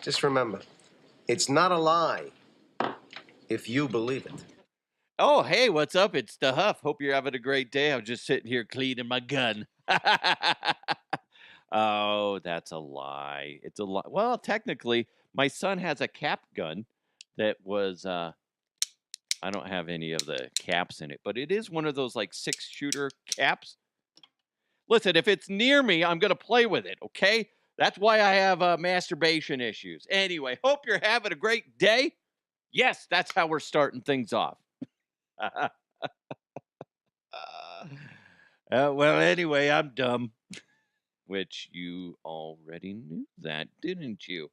Just remember, it's not a lie if you believe it. Oh, hey, what's up? It's the Huff. Hope you're having a great day. I'm just sitting here cleaning my gun. Oh, that's a lie. It's a lie. Well, technically, my son has a cap gun that was I don't have any of the caps in it, but it is one of those like 6-shooter caps. Listen, if it's near me, I'm going to play with it, okay? That's why I have masturbation issues. Anyway, hope you're having a great day. Yes, that's how we're starting things off. Well, anyway, I'm dumb, which you already knew that, didn't you?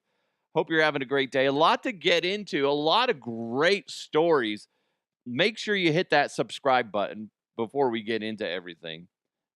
Hope you're having a great day. A lot to get into, a lot of great stories. Make sure you hit that subscribe button before we get into everything.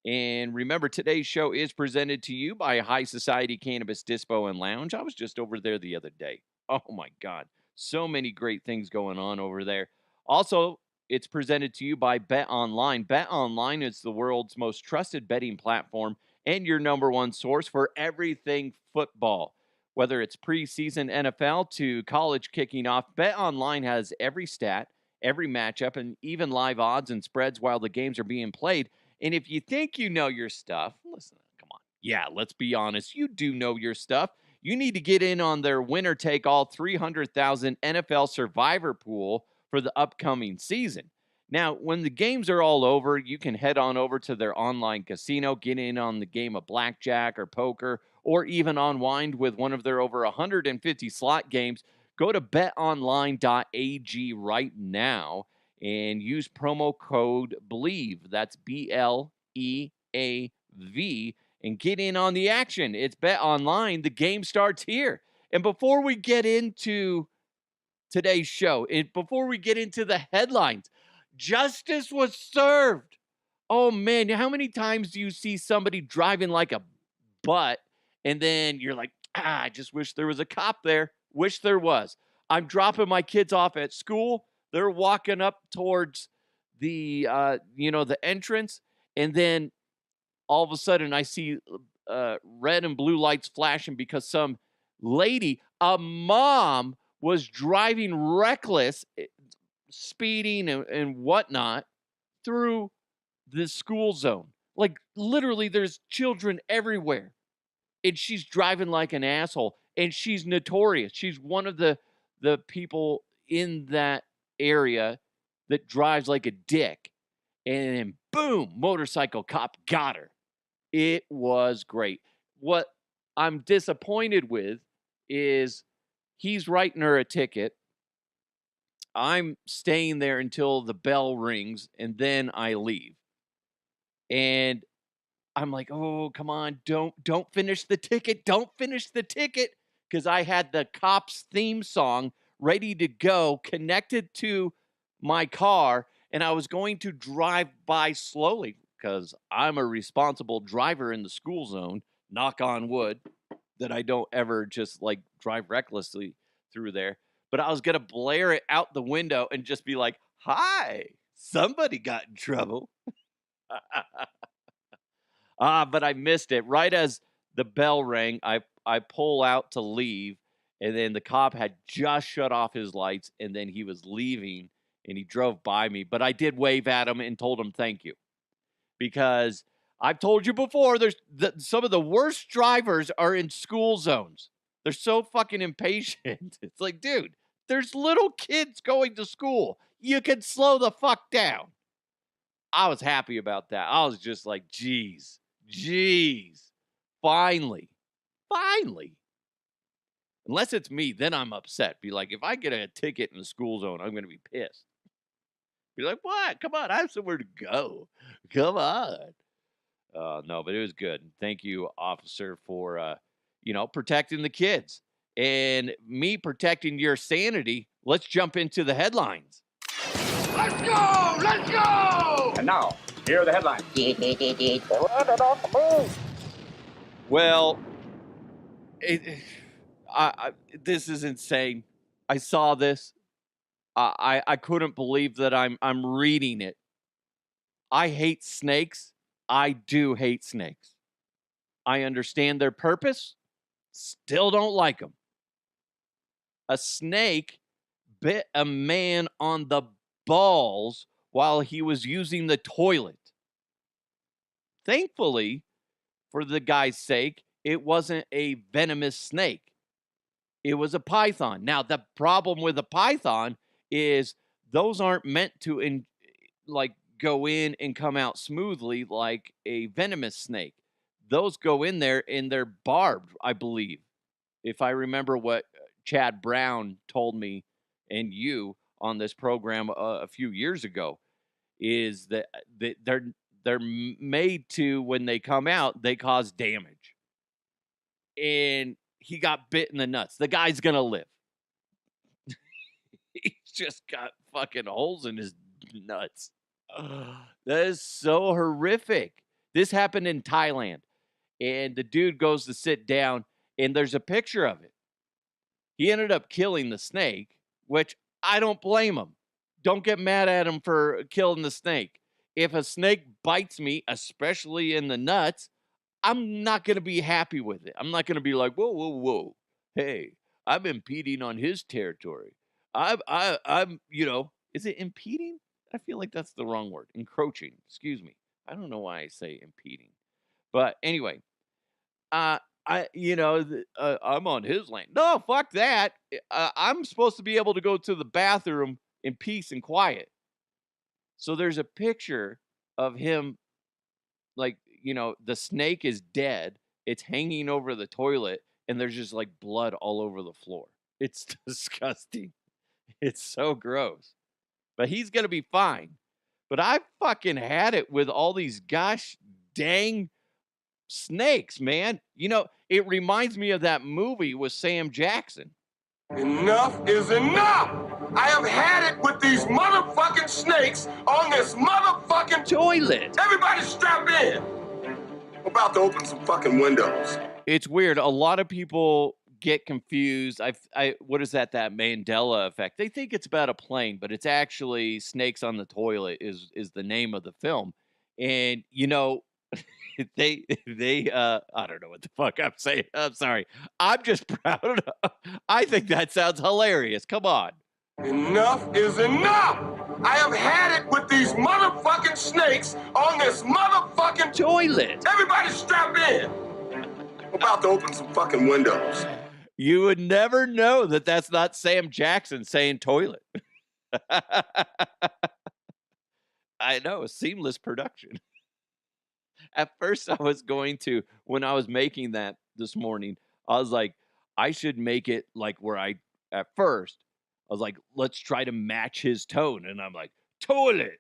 And remember, today's show is presented to you by High Society Cannabis Dispo and Lounge. I was just over there the other day. Oh, my God. So many great things going on over there. Also, it's presented to you by Bet Online. Bet Online is the world's most trusted betting platform and your number one source for everything football. Whether it's preseason NFL to college kicking off, Bet Online has every stat, every matchup, and even live odds and spreads while the games are being played. And if you think you know your stuff, listen, come on. Yeah, let's be honest. You do know your stuff. You need to get in on their winner take all 300,000 NFL survivor pool for the upcoming season. Now, when the games are all over, you can head on over to their online casino, get in on the game of blackjack or poker, or even unwind with one of their over 150 slot games. Go to betonline.ag right now and use promo code BLEAV. That's BLEAV and get in on the action. It's Bet Online. The game starts here. And before we get into today's show, before we get into the headlines, justice was served. Oh, man, how many times do you see somebody driving like a butt and then you're like, I just wish there was a cop there. Wish there was. I'm dropping my kids off at school. They're walking up towards the the entrance, and then all of a sudden I see red and blue lights flashing because some lady, a mom, was driving reckless, speeding and whatnot through the school zone. Like literally, there's children everywhere, and she's driving like an asshole, and she's notorious. She's one of the people in that area that drives like a dick. And then boom, motorcycle cop got her. It was great. What I'm disappointed with is he's writing her a ticket. I'm staying there until the bell rings, and then I leave. And I'm like, oh, come on, don't finish the ticket. Don't finish the ticket. Because I had the cops theme song ready to go, connected to my car, and I was going to drive by slowly because I'm a responsible driver in the school zone, knock on wood, that I don't ever just like drive recklessly through there. But I was going to blare it out the window and just be like, hi, somebody got in trouble. But I missed it. Right as the bell rang, I pull out to leave, and then the cop had just shut off his lights, and then he was leaving, and he drove by me. But I did wave at him and told him thank you. Because I've told you before, some of the worst drivers are in school zones. They're so fucking impatient. It's like, dude, there's little kids going to school. You can slow the fuck down. I was happy about that. I was just like, geez, finally. Unless it's me, then I'm upset. Be like, if I get a ticket in the school zone, I'm going to be pissed. Be like, what? Come on, I have somewhere to go. Come on. No, but it was good. Thank you, officer, for, protecting the kids. And me protecting your sanity. Let's jump into the headlines. Let's go! Let's go! And now, here are the headlines. Well, this is insane. I saw this. I couldn't believe that I'm reading it. I hate snakes. I do hate snakes. I understand their purpose. Still don't like them. a snake bit a man on the balls while he was using the toilet. Thankfully, for the guy's sake, it wasn't a venomous snake. It was a python. Now, the problem with a python is those aren't meant to go in and come out smoothly like a venomous snake. Those go in there and they're barbed, I believe. If I remember what Chad Brown told me and you on this program a few years ago, is that they're made to, when they come out, they cause damage. And he got bit in the nuts. The guy's gonna live. He's just got fucking holes in his nuts. That is so horrific. This happened in Thailand, and the dude goes to sit down, and there's a picture of it. He ended up killing the snake, which I don't blame him. Don't get mad at him for killing the snake. If a snake bites me, especially in the nuts, I'm not going to be happy with it. I'm not going to be like, whoa, whoa, whoa. Hey, I'm impeding on his territory. I'm, is it impeding? I feel like that's the wrong word. Encroaching. Excuse me. I don't know why I say impeding. But anyway, I'm on his land. No, fuck that. I'm supposed to be able to go to the bathroom in peace and quiet. So there's a picture of him, the snake is dead. It's hanging over the toilet, and there's just like blood all over the floor. It's disgusting. It's so gross. But he's going to be fine. But I fucking had it with all these gosh dang snakes, man. It reminds me of that movie with Sam Jackson. Enough is enough! I have had it with these motherfucking snakes on this motherfucking toilet. Everybody strap in! I'm about to open some fucking windows. It's weird. A lot of people get confused. What is that Mandela effect? They think it's about a plane, but it's actually Snakes on the Toilet is the name of the film. And they I don't know what the fuck I'm saying. I'm sorry. I'm just proud. I think that sounds hilarious. Come on. Enough is enough! I have had it with these motherfucking snakes on this motherfucking toilet. Everybody strap in! I'm about to open some fucking windows. You would never know that that's not Sam Jackson saying toilet. I know, seamless production. At first, I was going to, when I was making that this morning, I was like, I should make it like at first, I was like, let's try to match his tone. And I'm like, toilet.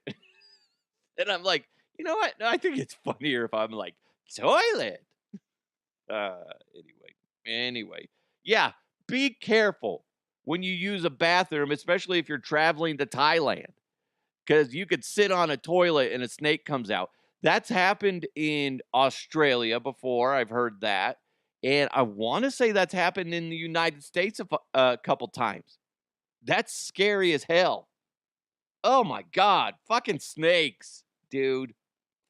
And I'm like, you know what? No, I think it's funnier if I'm like, toilet. Anyway. Yeah, be careful when you use a bathroom, especially if you're traveling to Thailand, because you could sit on a toilet and a snake comes out. That's happened in Australia before. I've heard that. And I want to say that's happened in the United States a couple times. That's scary as hell. Oh my God. Fucking snakes, dude.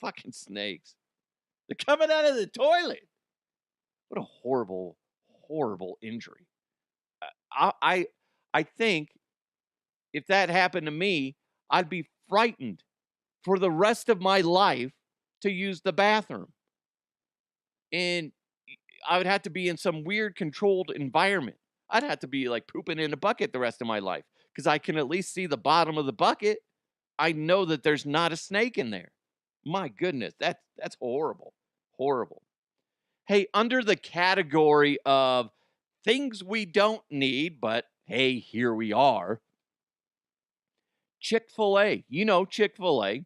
Fucking snakes. They're coming out of the toilet. What a horrible, horrible injury. I think if that happened to me, I'd be frightened for the rest of my life to use the bathroom. And I would have to be in some weird controlled environment. I'd have to be like pooping in a bucket the rest of my life because I can at least see the bottom of the bucket. I know that there's not a snake in there. My goodness, that's horrible. Horrible. Hey, under the category of things we don't need, but hey, here we are. Chick-fil-A. You know Chick-fil-A,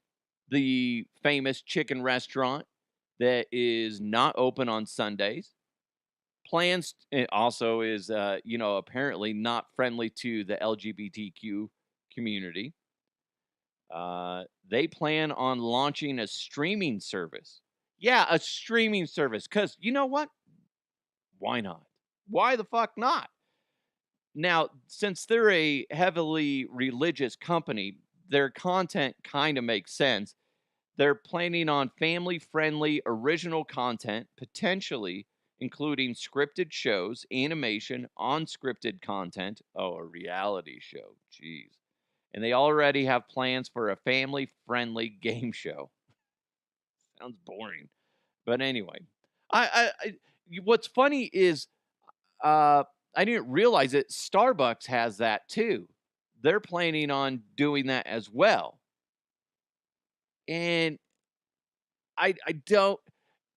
the famous chicken restaurant that is not open on Sundays. Plans also is, apparently not friendly to the LGBTQ community. They plan on launching a streaming service. Yeah, a streaming service. Because you know what? Why not? Why the fuck not? Now, since they're a heavily religious company, their content kind of makes sense. They're planning on family-friendly original content, potentially including scripted shows, animation, unscripted content. Oh, a reality show. Jeez. And they already have plans for a family-friendly game show. Sounds boring. But anyway, what's funny is I didn't realize it. Starbucks has that too. They're planning on doing that as well. And I don't,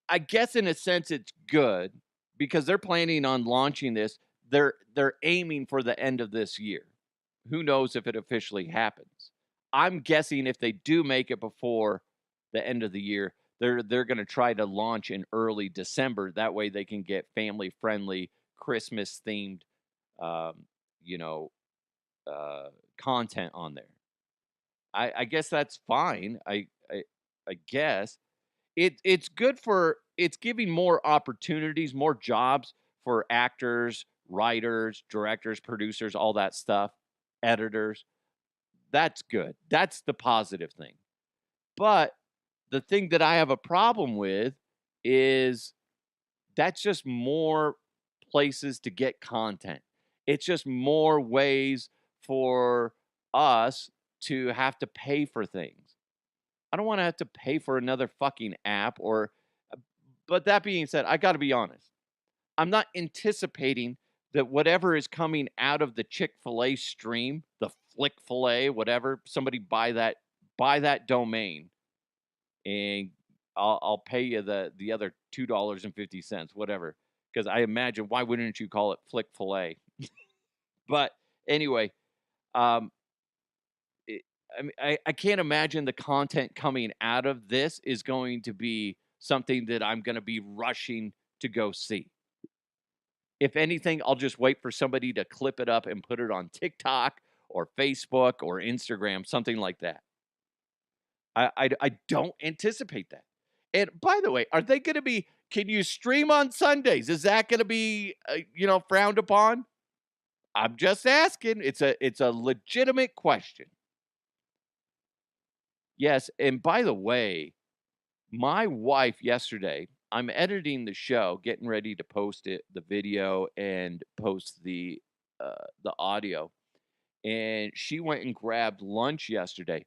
I guess in a sense it's good because they're planning on launching this. They're aiming for the end of this year. Who knows if it officially happens? I'm guessing if they do make it before the end of the year, they're going to try to launch in early December. That way they can get family friendly, Christmas themed, um, you know, content on there. I guess that's fine. I guess it's good for it's giving more opportunities, more jobs for actors, writers, directors, producers, all that stuff, editors. That's good. That's the positive thing. But the thing that I have a problem with is that's just more places to get content. It's just more ways for us to have to pay for things. I don't want to have to pay for another fucking app but that being said, I got to be honest. I'm not anticipating that whatever is coming out of the Chick-fil-A stream, the Flick-fil-A, whatever, somebody buy that domain and I'll pay you the other $2.50, whatever. Because I imagine why wouldn't you call it Flick-fil-A? But anyway, um, I mean, I can't imagine the content coming out of this is going to be something that I'm going to be rushing to go see. If anything, I'll just wait for somebody to clip it up and put it on TikTok or Facebook or Instagram, something like that. I don't anticipate that. And by the way, are they going to be? Can you stream on Sundays? Is that going to be frowned upon? I'm just asking. It's a legitimate question. Yes, and by the way, my wife yesterday, I'm editing the show, getting ready to post it, the video, and post the audio. And she went and grabbed lunch yesterday.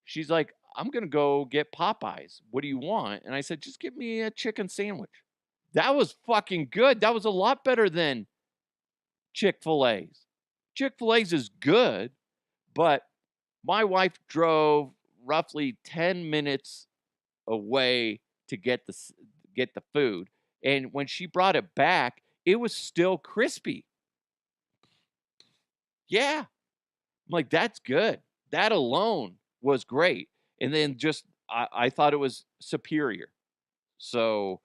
She's like, I'm gonna go get Popeyes. What do you want? And I said, just give me a chicken sandwich. That was fucking good. That was a lot better than Chick-fil-A's. Chick-fil-A's is good, but my wife drove roughly 10 minutes away to get the food, and when she brought it back, it was still crispy. Yeah, I'm like, that's good. That alone was great. And then just I thought it was superior. So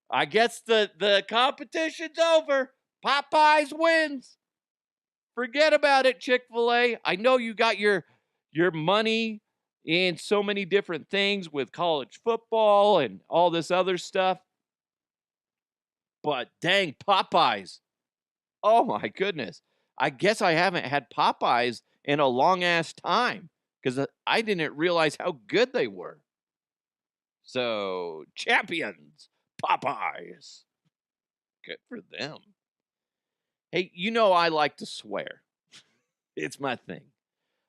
I guess the competition's over. Popeyes wins. Forget about it, Chick-fil-A. I know you got your money in so many different things with college football and all this other stuff. But dang, Popeyes. Oh my goodness. I guess I haven't had Popeyes in a long ass time because I didn't realize how good they were. So, champions, Popeyes. Good for them. Hey, I like to swear. It's my thing.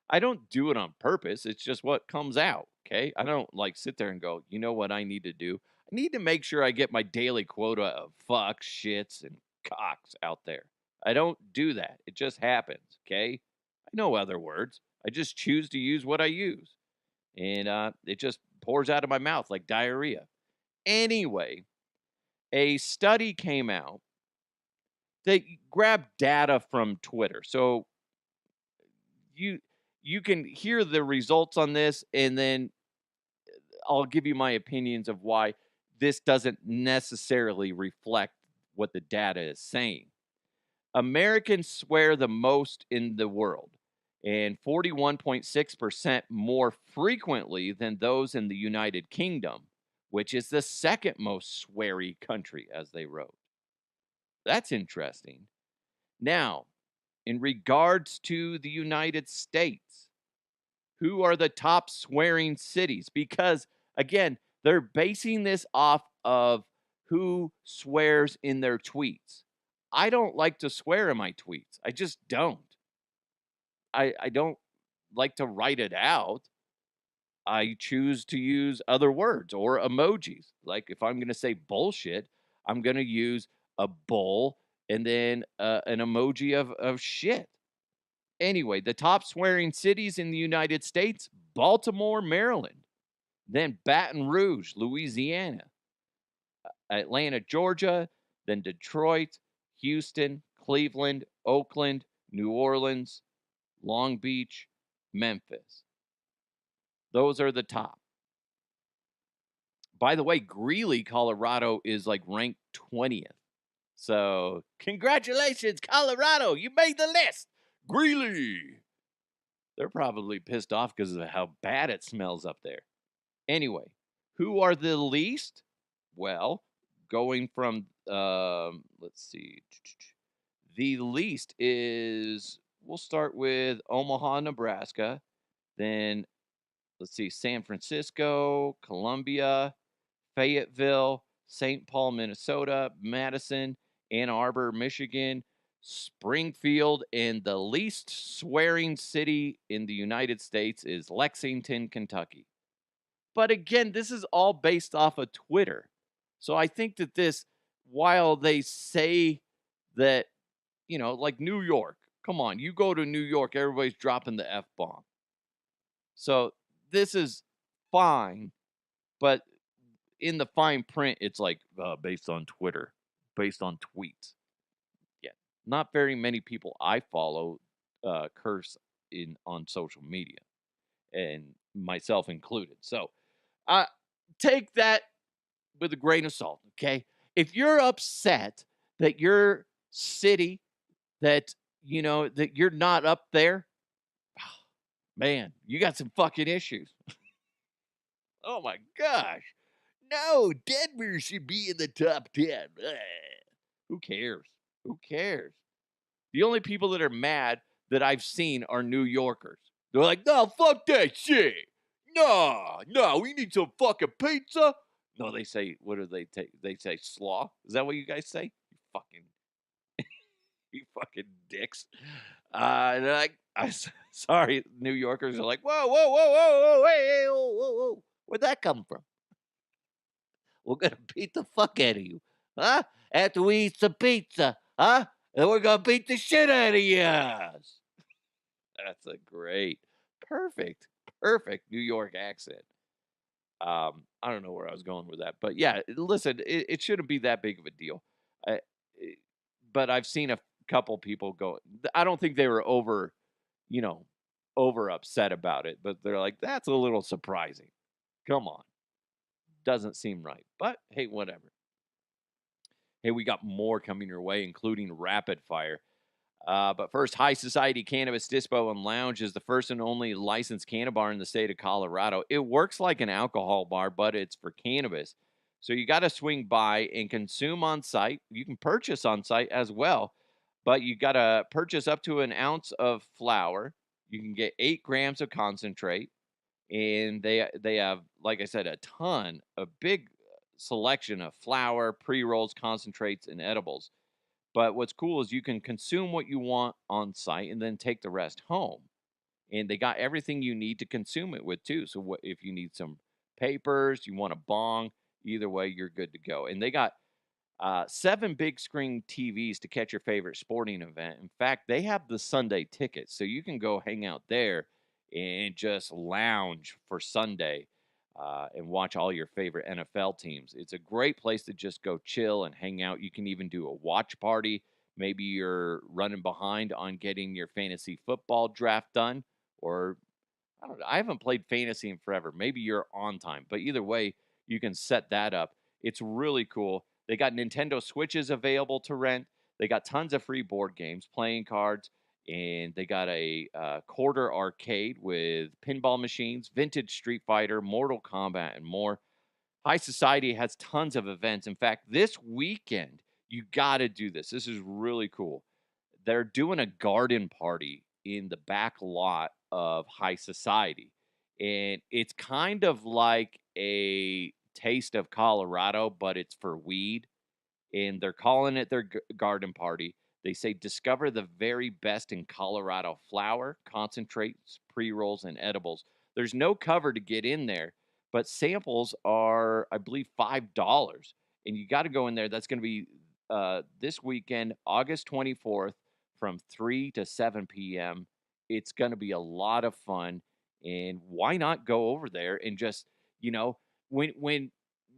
I don't do it on purpose. It's just what comes out. Okay. I don't sit there and go, you know what I need to do? I need to make sure I get my daily quota of fucks, shits, and cocks out there. I don't do that. It just happens. Okay. I know other words. I just choose to use what I use. And it just pours out of my mouth like diarrhea. Anyway, a study came out that grabbed data from Twitter. So you can hear the results on this, and then I'll give you my opinions of why this doesn't necessarily reflect what the data is saying. Americans swear the most in the world, and 41.6% more frequently than those in the United Kingdom, which is the second most sweary country, as they wrote. That's interesting. Now, in regards to the United States, who are the top swearing cities? Because, again, they're basing this off of who swears in their tweets. I don't like to swear in my tweets. I just don't. I don't like to write it out. I choose to use other words or emojis. Like if I'm going to say bullshit, I'm going to use a bull and then an emoji of shit. Anyway, the top swearing cities in the United States: Baltimore, Maryland, then Baton Rouge, Louisiana, Atlanta, Georgia, then Detroit, Houston, Cleveland, Oakland, New Orleans, Long Beach, Memphis. Those are the top. By the way, Greeley, Colorado is like ranked 20th. So, congratulations, Colorado. You made the list. Greeley. They're probably pissed off because of how bad it smells up there. Anyway, who are the least? Well, going from, let's see. The least is, we'll start with Omaha, Nebraska. Then, let's see, San Francisco, Columbia, Fayetteville, St. Paul, Minnesota, Madison, Ann Arbor, Michigan, Springfield, and the least swearing city in the United States is Lexington, Kentucky. But again, this is all based off of Twitter. So I think that this, while they say that, like New York, come on, you go to New York, everybody's dropping the F-bomb. So this is fine, but in the fine print, it's like based on Twitter, based on tweets. Yeah, not very many people I follow curse on social media, and myself included. So take that with a grain of salt, okay? If you're upset that your city, that that you're not up there, man, you got some fucking issues. Oh my gosh. No, Denver should be in the top 10. Who cares? Who cares? The only people that are mad that I've seen are New Yorkers. They're like, no, fuck that shit. No, we need some fucking pizza. No, they say, what do they take? They say slaw. Is that what you guys say? You fucking dicks. They're like, sorry, New Yorkers are like, whoa, hey, whoa. Where'd that come from? We're going to beat the fuck out of you. Huh? After we eat some pizza. Huh? And we're going to beat the shit out of you. That's a great, perfect New York accent. I don't know where I was going with that. But yeah, listen, it shouldn't be that big of a deal. But I've seen a couple people go, I don't think they were over upset about it. But they're like, that's a little surprising. Come on. Doesn't seem right. But hey, whatever. Hey, we got more coming your way, including rapid fire. But first, High Society Cannabis Dispo and Lounge is the first and only licensed cannabis bar in the state of Colorado. It works like an alcohol bar, but it's for cannabis. So you got to swing by and consume on site. You can purchase on site as well, but you got to purchase up to an ounce of flour. You can get 8 grams of concentrate. And they have, like I said, a big selection of flour, pre-rolls, concentrates, and edibles. But what's cool is you can consume what you want on site and then take the rest home. And they got everything you need to consume it with too. So if you need some papers, you want a bong, either way, you're good to go. And they got 7 big screen TVs to catch your favorite sporting event. In fact, they have the Sunday ticket, so you can go hang out there and just lounge for Sunday and watch all your favorite NFL teams. It's a great place to just go chill and hang out. You can even do a watch party. Maybe you're running behind on getting your fantasy football draft done, or I don't know. I haven't played fantasy in forever. Maybe you're on time, but either way, you can set that up. It's really cool. They got Nintendo Switches available to rent. They got tons of free board games, playing cards, and they got a quarter arcade with pinball machines, vintage Street Fighter, Mortal Kombat, and more. High Society has tons of events. In fact, this weekend, you got to do this. This is really cool. They're doing a garden party in the back lot of High Society. And it's kind of like a taste of Colorado, but it's for weed. And they're calling it their garden party. They say discover the very best in Colorado flower, concentrates, pre-rolls, and edibles. There's no cover to get in there, but samples are, I believe, $5. And you got to go in there. That's going to be this weekend, August 24th, from 3 to 7 p.m. It's going to be a lot of fun. And why not go over there and just, you know, when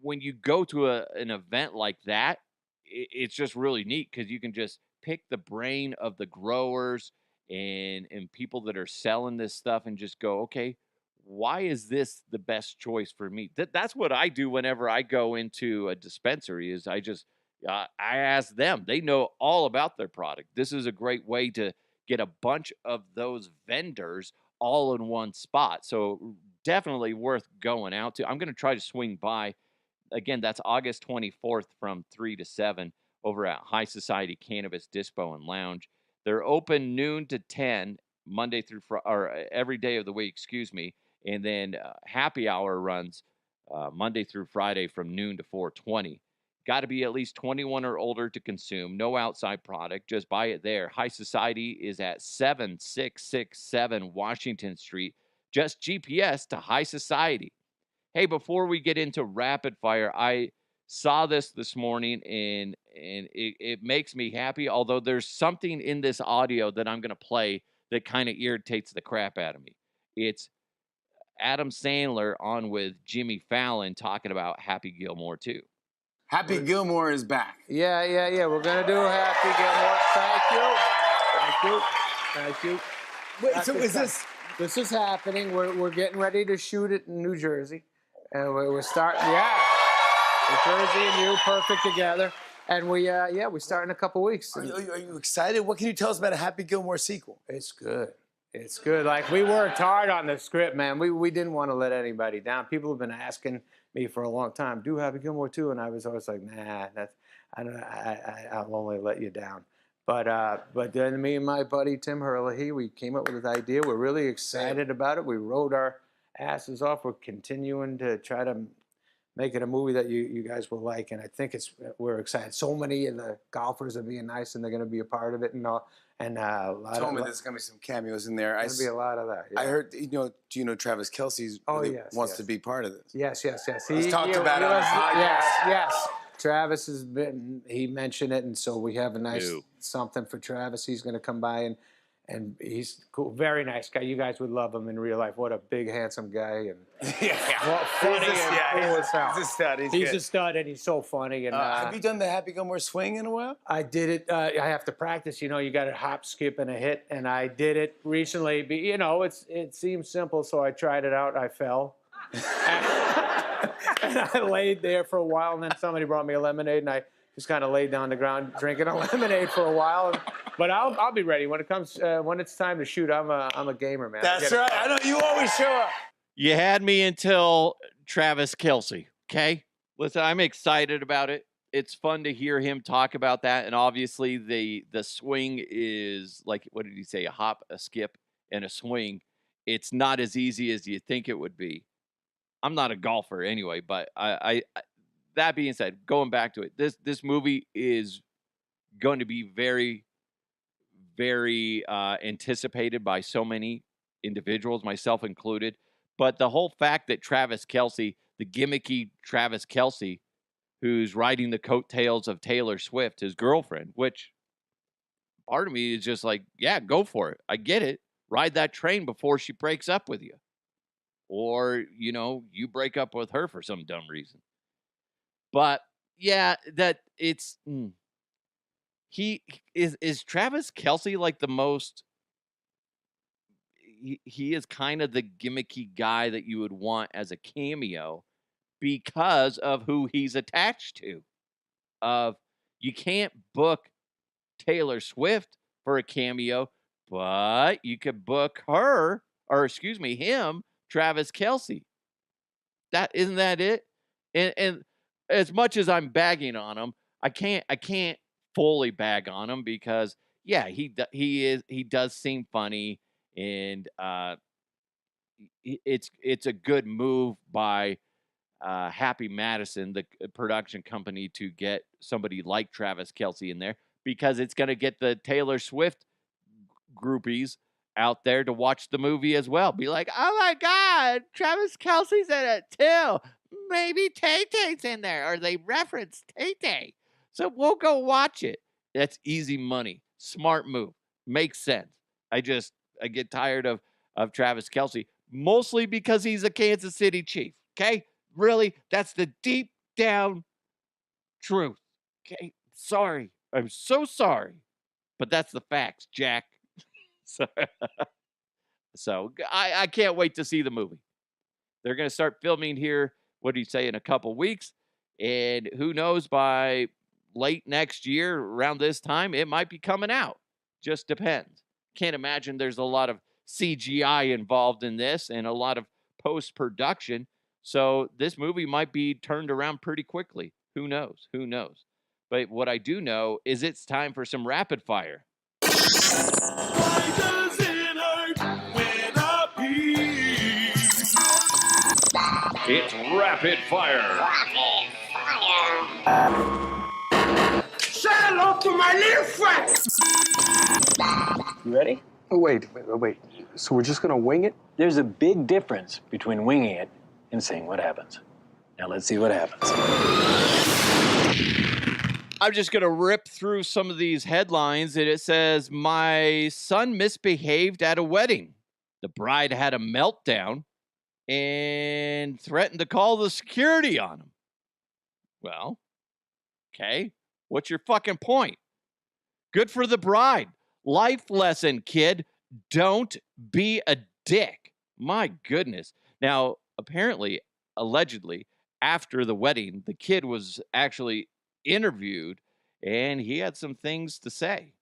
you go to an event like that, it's just really neat because you can just pick the brain of the growers and people that are selling this stuff and just go, okay, why is this the best choice for me? That's what I do whenever I go into a dispensary. Is I ask them. They know all about their product. This is a great way to get a bunch of those vendors all in one spot. So definitely worth going out to. I'm going to try to swing by. Again, that's August 24th from 3 to 7 over at High Society Cannabis Dispo and Lounge. They're open noon to 10 Monday through or every day of the week, excuse me. And then happy hour runs Monday through Friday from noon to 4:20. Got to be at least 21 or older to consume. No outside product. Just buy it there. High Society is at 7667 Washington Street. Just GPS to High Society. Hey, before we get into rapid fire, I saw this morning and it makes me happy. Although there's something in this audio that I'm going to play that kind of irritates the crap out of me. It's Adam Sandler on with Jimmy Fallon talking about Happy Gilmore too. Happy Gilmore is back. Yeah. We're gonna do Happy Gilmore. Thank you. Wait, so is this? This is happening. We're getting ready to shoot it in New Jersey, and we're starting. Yeah, New Jersey and you perfect together. And we start in a couple weeks. Are you excited? What can you tell us about a Happy Gilmore sequel? It's good. It's good. Like, we worked hard on the script, man. We didn't want to let anybody down. People have been asking me for a long time, do Happy Gilmore 2? And I was always like, nah, I'll only let you down. But then me and my buddy Tim Herlihy, we came up with this idea. We're really excited about it. We wrote our asses off. We're continuing to try to make it a movie that you guys will like, and I think we're excited. So many of the golfers are being nice, and they're going to be a part of it, and all. And a lot told me there's going to be some cameos in there. There's going to be a lot of that. Yeah. I heard, do you know Travis Kelce wants to be part of this? Yes. He's talked about it on the podcast. Yes. Travis he mentioned it, and so we have a nice something for Travis. He's going to come by, and he's cool, very nice guy. You guys would love him in real life. What a big, handsome guy, and funny and cool as hell. He's a stud. He's a stud, and he's so funny. And have you done the Happy Gilmore swing in a while? I did it. I have to practice. You got to hop, skip, and a hit, and I did it recently. It seems simple, so I tried it out. I fell. And I laid there for a while, and then somebody brought me a lemonade, and I just kind of laid down on the ground drinking a lemonade for a while. But I'll be ready when it's time to shoot. I'm a gamer, man. That's right. I know you always show up. You had me until Travis Kelce. Okay, listen, I'm excited about it. It's fun to hear him talk about that, and obviously the swing is like, what did he say? A hop, a skip, and a swing. It's not as easy as you think it would be. I'm not a golfer anyway, but I that being said, going back to it, this movie is going to be very, very anticipated by so many individuals, myself included. But the whole fact that Travis Kelce, the gimmicky Travis Kelce, who's riding the coattails of Taylor Swift, his girlfriend, which part of me is just like, yeah, go for it. I get it. Ride that train before she breaks up with you. Or, you break up with her for some dumb reason. But yeah, that it's he is Travis Kelce like the most. He is kind of the gimmicky guy that you would want as a cameo because of who he's attached to. You can't book Taylor Swift for a cameo, but you could book him, Travis Kelce. Isn't that it? And as much as I'm bagging on him, I can't fully bag on him because he does seem funny, and it's a good move by Happy Madison, the production company, to get somebody like Travis Kelce in there because it's going to get the Taylor Swift groupies out there to watch the movie as well. Be like, oh my God, Travis Kelce's in it too. Maybe Tay-Tay's in there, or they reference Tay-Tay. So we'll go watch it. That's easy money. Smart move. Makes sense. I get tired of Travis Kelce, mostly because he's a Kansas City Chief. Okay? Really, that's the deep down truth. Okay? Sorry. I'm so sorry. But that's the facts, Jack. So I can't wait to see the movie. They're going to start filming here, what do you say, in a couple weeks? And who knows, by late next year, around this time, it might be coming out. Just depends. Can't imagine there's a lot of CGI involved in this and a lot of post-production. So this movie might be turned around pretty quickly. Who knows? Who knows? But what I do know is it's time for some rapid fire. Why does it hurt when I pee? It's rapid fire. Say hello to my little friend. You ready? Oh, wait. So we're just gonna wing it? There's a big difference between winging it and seeing what happens. Now let's see what happens. I'm just going to rip through some of these headlines, and it says, my son misbehaved at a wedding. The bride had a meltdown and threatened to call the security on him. Well, okay. What's your fucking point? Good for the bride. Life lesson, kid. Don't be a dick. My goodness. Now, apparently, allegedly, after the wedding, the kid was actually interviewed, and he had some things to say.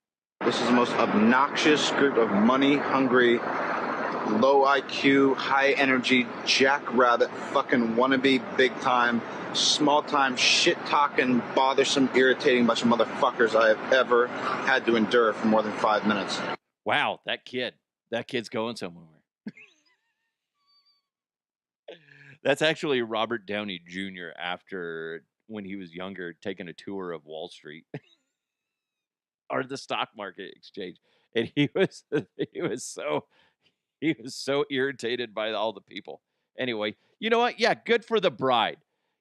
This is the most obnoxious group of money-hungry, low IQ, high energy, jackrabbit, fucking wannabe, big-time, small-time, shit-talking, bothersome, irritating bunch of motherfuckers I have ever had to endure for more than 5 minutes. Wow, that kid's going somewhere. That's actually Robert Downey Jr. after, when he was younger, taking a tour of Wall Street or the stock market exchange, and he was so irritated by all the people. Anyway, you know what? Yeah, good for the bride.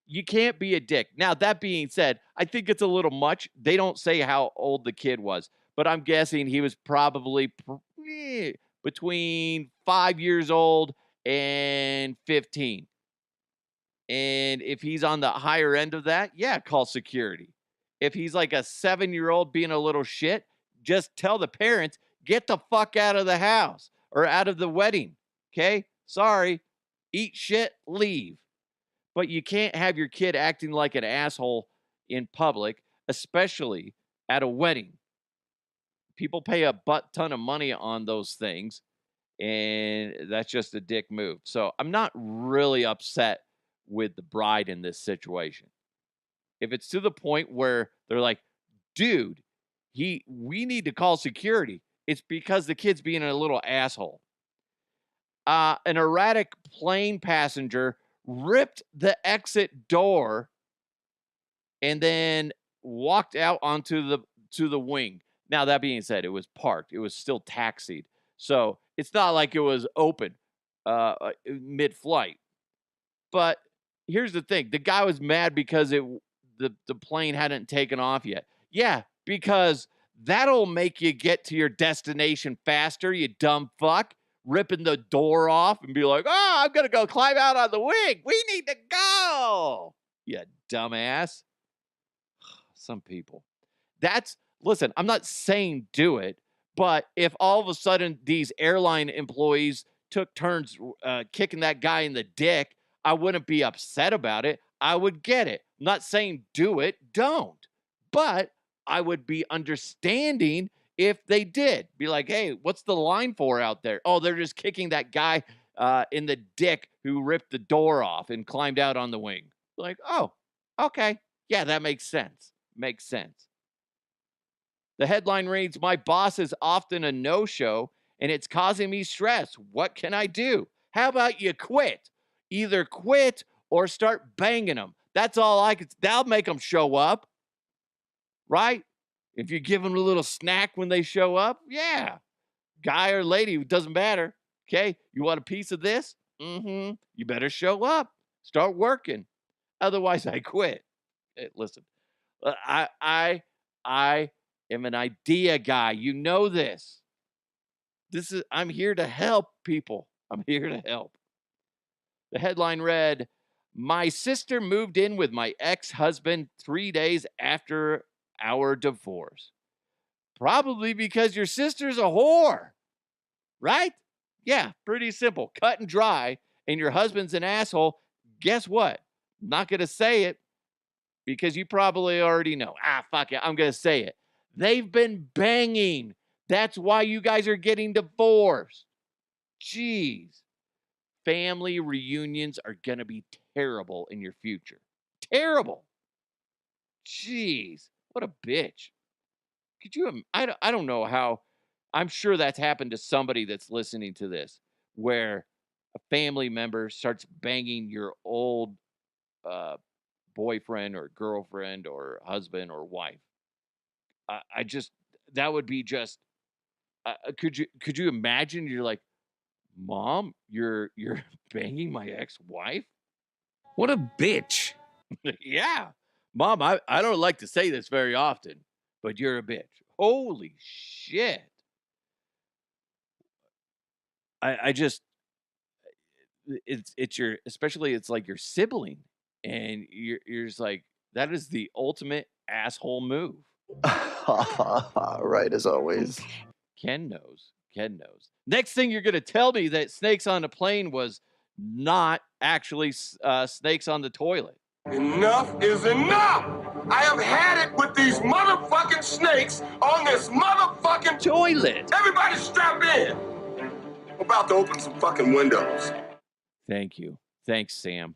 You can't be a dick. Now, that being said, I think it's a little much. They don't say how old the kid was, but I'm guessing he was probably between 5 years old and 15. And if he's on the higher end of that, yeah, call security. If he's like a 7-year-old being a little shit, just tell the parents, get the fuck out of the house or out of the wedding. Okay? Sorry. Eat shit, leave. But you can't have your kid acting like an asshole in public, especially at a wedding. People pay a butt ton of money on those things, and that's just a dick move. So I'm not really upset with the bride in this situation. If it's to the point where they're like, dude, we need to call security, it's because the kid's being a little asshole. An erratic plane passenger ripped the exit door and then walked out onto the wing. Now, that being said, it was parked. It was still taxied. So it's not like it was open mid-flight. But here's the thing. The guy was mad because the plane hadn't taken off yet. Yeah, because that'll make you get to your destination faster, you dumb fuck. Ripping the door off and be like, oh, I'm going to go climb out on the wing. We need to go. You dumbass. Some people. Listen, I'm not saying do it, but if all of a sudden these airline employees took turns kicking that guy in the dick, I wouldn't be upset about it. I would get it. I'm not saying do it. Don't. But I would be understanding if they did. Be like, hey, what's the line for out there? Oh, they're just kicking that guy in the dick who ripped the door off and climbed out on the wing. Like, oh, okay. Yeah, that makes sense. Makes sense. The headline reads, my boss is often a no-show and it's causing me stress. What can I do? How about you quit? Either quit or start banging them. That's all I could. That'll make them show up, right? If you give them a little snack when they show up, yeah. Guy or lady, it doesn't matter. Okay, you want a piece of this? You better show up. Start working. Otherwise, I quit. Hey, listen, I am an idea guy. You know this. I'm here to help people. I'm here to help. The headline read, "My sister moved in with my ex-husband 3 days after our divorce. Probably because your sister's a whore." Right? Yeah, pretty simple. Cut and dry. And your husband's an asshole. Guess what? I'm not going to say it because you probably already know. Fuck it. I'm going to say it. They've been banging. That's why you guys are getting divorced. Jeez. Family reunions are going to be terrible in your future. Terrible. Jeez. What a bitch. Could you? I don't know how. I'm sure that's happened to somebody that's listening to this, where a family member starts banging your old boyfriend or girlfriend or husband or wife. I just, that would be just. Could you imagine? You're like, Mom, you're banging my ex-wife? What a bitch. Yeah. Mom, I don't like to say this very often, but you're a bitch. Holy shit. I just, it's your, especially it's like your sibling, and you're just like, that is the ultimate asshole move. Right, as always. Ken knows. Next thing you're going to tell me that snakes on a plane was not actually snakes on the toilet. Enough is enough! I have had it with these motherfucking snakes on this motherfucking toilet. Everybody strap in. I'm about to open some fucking windows. Thank you. Thanks, Sam.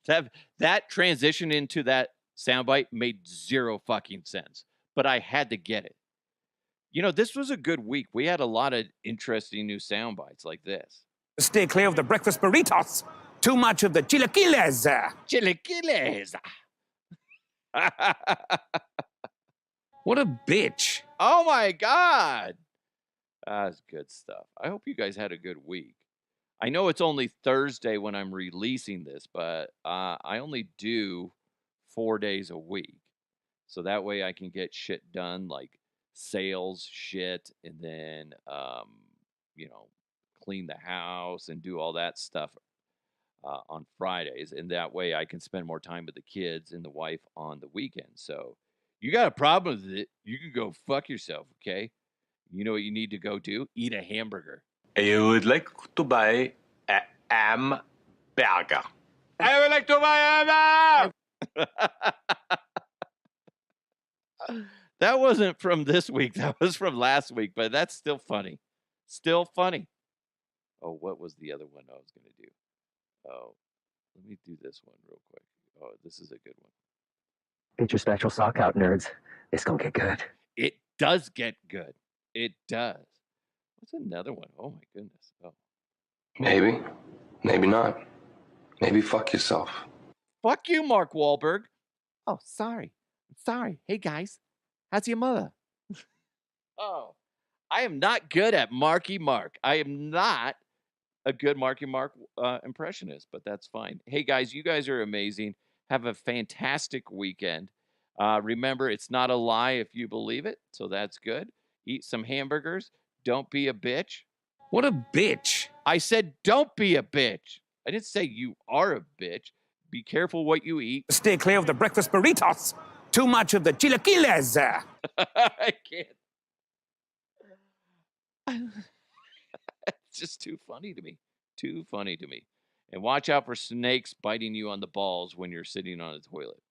That transition into that soundbite made zero fucking sense, but I had to get it. You know, this was a good week. We had a lot of interesting new soundbites like this. Stay clear of the breakfast burritos. Too much of the chilaquiles. Chilaquiles. What a bitch. Oh my God. That's good stuff. I hope you guys had a good week. I know it's only Thursday when I'm releasing this, but I only do 4 days a week. So that way I can get shit done, like sales shit, and then, clean the house and do all that stuff on Fridays. And that way I can spend more time with the kids and the wife on the weekend. So you got a problem with it, you can go fuck yourself, okay? You know what you need to go do? Eat a hamburger. I would like to buy a hamburger. I would like to buy a That wasn't from this week. That was from last week, but that's still funny. Still funny. Oh, what was the other one I was going to do? Oh, let me do this one real quick. Oh, this is a good one. Get your special sock out, nerds. It's gonna get good. It does get good. It does. What's another one? Oh, my goodness. Oh. Maybe. Maybe not. Maybe fuck yourself. Fuck you, Mark Wahlberg. Oh, sorry. Hey, guys. How's your mother? Oh, I am not good at Marky Mark. I am not a good Marky Mark impressionist, but that's fine. Hey, guys, you guys are amazing. Have a fantastic weekend. Remember, it's not a lie if you believe it, so that's good. Eat some hamburgers. Don't be a bitch. What a bitch. I said don't be a bitch. I didn't say you are a bitch. Be careful what you eat. Stay clear of the breakfast burritos. Too much of the chilaquiles. I can't. It's just too funny to me. Too funny to me. And watch out for snakes biting you on the balls when you're sitting on a toilet.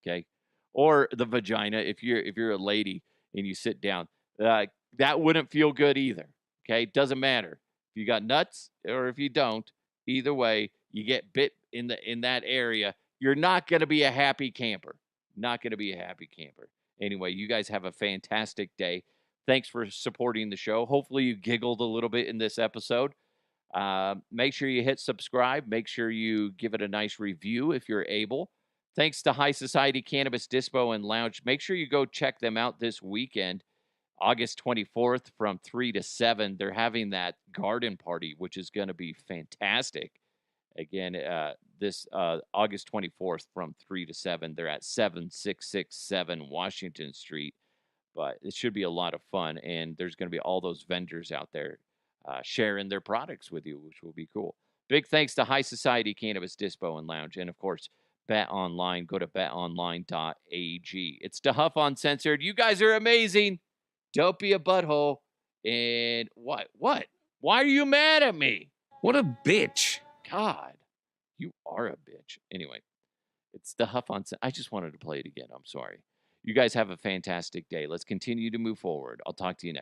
Okay? Or the vagina if you're a lady and you sit down. That wouldn't feel good either. Okay? Doesn't matter. If you got nuts or if you don't, either way, you get bit in that area, you're not going to be a happy camper. Not going to be a happy camper. Anyway, you guys have a fantastic day. Thanks for supporting the show. Hopefully you giggled a little bit in this episode. Make sure you hit subscribe. Make sure you give it a nice review if you're able. Thanks to High Society Cannabis Dispo and Lounge. Make sure you go check them out this weekend, August 24th from 3 to 7. They're having that garden party, which is going to be fantastic. Again, this August 24th from 3 to 7. They're at 7667 Washington Street. But it should be a lot of fun. And there's going to be all those vendors out there sharing their products with you, which will be cool. Big thanks to High Society Cannabis Dispo and Lounge. And, of course, Bet Online. Go to betonline.ag. It's DeHuff Uncensored. You guys are amazing. Don't be a butthole. And what? Why are you mad at me? What a bitch. God, you are a bitch. Anyway, it's DeHuff Uncensored. I just wanted to play it again. I'm sorry. You guys have a fantastic day. Let's continue to move forward. I'll talk to you next.